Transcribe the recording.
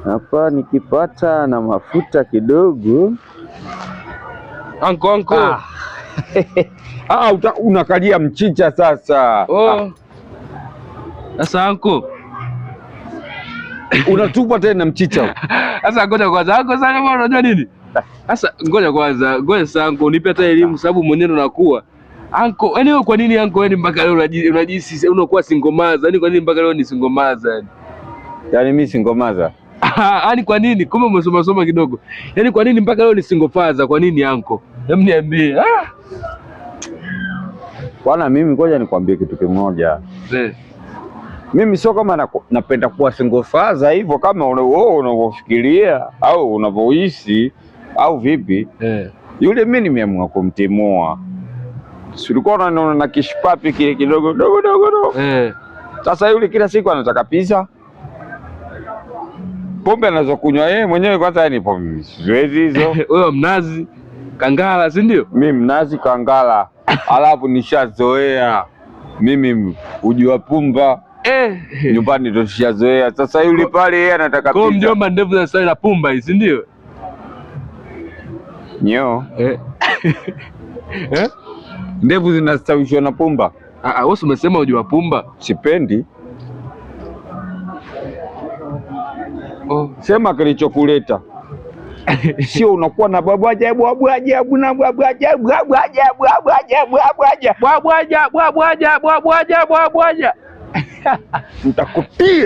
hapa nikipata na mafuta kidogo. Anko. Unakalia mchicha sasa. Sasa anko unatupa tena mchicha. Sasa ngoja kwanza anko, sasa kama unajua nini? Sasa ngoja sasa anko unipe hata elimu, sababu mwenyewe unakuwa anko. Yaani wewe kwa nini anko, yaani mpaka leo unajihisi unakuwa singomaza? Yaani kwa nini mpaka leo ni singomaza yani? Yaani mimi singomaza? Yaani kwa nini? Kumbe umesoma kidogo. Yaani kwa nini mpaka leo ni singofaza? Kwa nini anko? Hebu niambie. Bwana mimi ngoja nikwambie kitu kimoja. Mimi sio kama napenda kuwa single father hivyo kama wewe unavyofikiria au unavyohisi au vipi. Yule mimi nimeamua kumtimua. Si ulikuwa unaona na kishipapi kile kidogo dogo. Sasa yule kila siku anataka pizza. Pombe anazokunywa yeye mwenyewe kwanza, yani pombe siwezi hizo. Wewe mnazi kangala, si ndio? Mimi mnazi kangala. Alafu nishazoea mimi uji wa pumba. Nyumbani ndo nishazoea. Sasa yule pale yeye anataka pizza. Kwa mjomba ndevu za sasa na pumba hizi ndio? Ndevu zinastawishwa na pumba? Wewe umesema uji wa pumba. Sipendi. Sema kilichokuleta. Sio unakuwa na babwaja nitakutia.